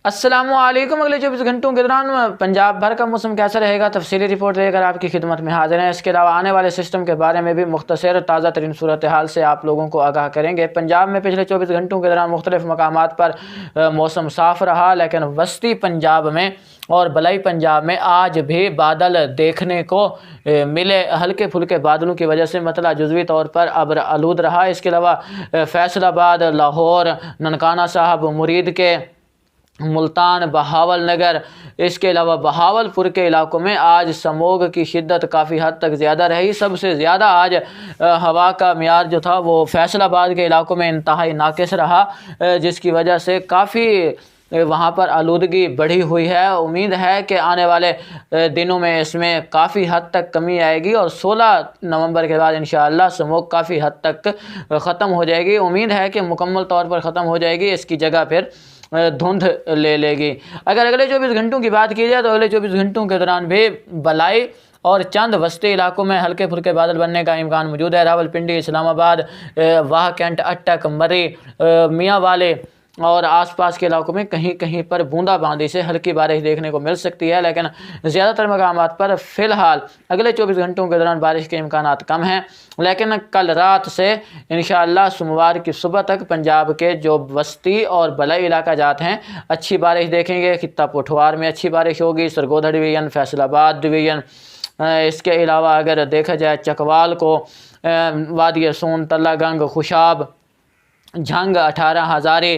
السلام علیکم۔ اگلے 24 گھنٹوں کے دوران پنجاب بھر کا موسم کیسا رہے گا، تفصیلی رپورٹ لے کر آپ کی خدمت میں حاضر ہیں۔ اس کے علاوہ آنے والے سسٹم کے بارے میں بھی مختصر تازہ ترین صورتحال سے آپ لوگوں کو آگاہ کریں گے۔ پنجاب میں پچھلے 24 گھنٹوں کے دوران مختلف مقامات پر موسم صاف رہا، لیکن وسطی پنجاب میں اور بلائی پنجاب میں آج بھی بادل دیکھنے کو ملے۔ ہلکے پھلکے بادلوں کی وجہ سے مطلع جزوی طور پر ابر آلود رہا۔ اس کے علاوہ فیصل آباد، لاہور، ننکانہ صاحب، مرید کے، ملتان، بہاول نگر، اس کے علاوہ بہاولپور کے علاقوں میں آج سموگ کی شدت کافی حد تک زیادہ رہی۔ سب سے زیادہ آج ہوا کا معیار جو تھا وہ فیصل آباد کے علاقوں میں انتہائی ناقص رہا، جس کی وجہ سے کافی وہاں پر آلودگی بڑھی ہوئی ہے۔ امید ہے کہ آنے والے دنوں میں اس میں کافی حد تک کمی آئے گی اور 16 نومبر کے بعد انشاءاللہ سموگ کافی حد تک ختم ہو جائے گی۔ امید ہے کہ مکمل طور پر ختم ہو جائے گی، اس کی جگہ پھر دھند لے گی۔ اگر اگلے 24 گھنٹوں کی بات کی جائے تو اگلے 24 گھنٹوں کے دوران بھی بلائی اور چند وسطی علاقوں میں ہلکے پھلکے بادل بننے کا امکان موجود ہے۔ راولپنڈی، اسلام آباد، واہ کینٹ، اٹک، مری، میاں والے اور آس پاس کے علاقوں میں کہیں کہیں پر بوندا باندی سے ہلکی بارش دیکھنے کو مل سکتی ہے، لیکن زیادہ تر مقامات پر فی الحال اگلے 24 گھنٹوں کے دوران بارش کے امکانات کم ہیں۔ لیکن کل رات سے انشاءاللہ سوموار کی صبح تک پنجاب کے جو وسطی اور بلائی علاقہ جات ہیں اچھی بارش دیکھیں گے۔ خطہ پٹھوار میں اچھی بارش ہوگی، سرگودھا ڈویژن، فیصل آباد ڈویژن، اس کے علاوہ اگر دیکھا جائے چکوال کو، وادی سون، تلہ گنگ، خوشاب، جھنگ، 18 ہزاری،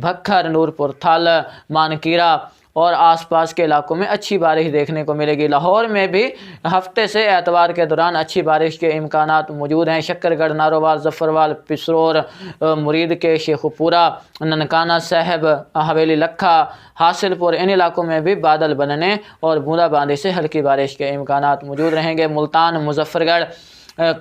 بھکھر، نورپور تھل، مانکیرہ اور آس پاس کے علاقوں میں اچھی بارش دیکھنے کو ملے گی۔ لاہور میں بھی ہفتے سے اتوار کے دوران اچھی بارش کے امکانات موجود ہیں۔ شکر گڑھ، نارووال، ظفروال، پسرور، مرید کے، شیخو پورہ، ننکانہ صاحب، حویلی لکھا، حاصل پور، ان علاقوں میں بھی بادل بننے اور بوندا باندی سے ہلکی بارش کے امکانات موجود رہیں گے۔ ملتان، مظفر گڑھ،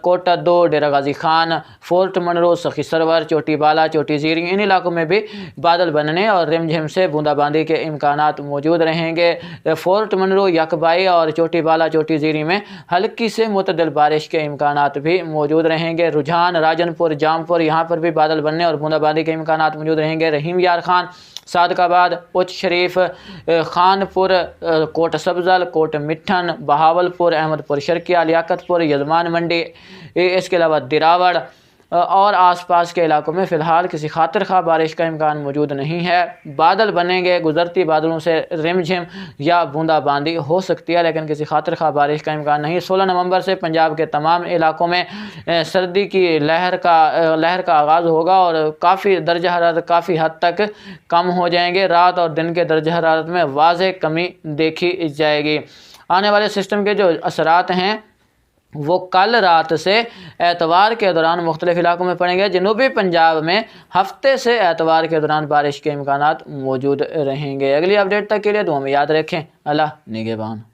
کوٹہ دو، ڈیرہ غازی خان، فورٹ منرو، سخی سرور، چوٹی بالا، چوٹی زیری، ان علاقوں میں بھی بادل بننے اور رم جھم سے بوندا باندی کے امکانات موجود رہیں گے۔ فورٹ منرو، یکبائی اور چوٹی بالا، چوٹی زیری میں ہلکی سے معتدل بارش کے امکانات بھی موجود رہیں گے۔ رجحان، راجن پور، جام پور، یہاں پر بھی بادل بننے اور بوندا باندی کے امکانات موجود رہیں گے۔ رحیم یار خان، صادق آباد، اچ شریف، خان پور، کوٹ سبزل، کوٹ مٹھن، بہاولپور، احمد پور شرقیہ، لیاقت پور، یزمان منڈی، اس کے علاوہ دراوڑ اور آس پاس کے علاقوں میں فی الحال کسی خاطر خواہ بارش کا امکان موجود نہیں ہے۔ بادل بنیں گے، گزرتی بادلوں سے رم جھم یا بوندا باندی ہو سکتی ہے، لیکن کسی خاطر خواہ بارش کا امکان نہیں۔ 16 نومبر سے پنجاب کے تمام علاقوں میں سردی کی لہر کا آغاز ہوگا اور کافی درجہ حرارت کافی حد تک کم ہو جائیں گے۔ رات اور دن کے درجہ حرارت میں واضح کمی دیکھی جائے گی۔ آنے والے سسٹم کے جو اثرات ہیں وہ کل رات سے اتوار کے دوران مختلف علاقوں میں پڑیں گے۔ جنوبی پنجاب میں ہفتے سے اتوار کے دوران بارش کے امکانات موجود رہیں گے۔ اگلی اپڈیٹ تک کے لیے دعا میں یاد رکھیں۔ اللہ نگہبان۔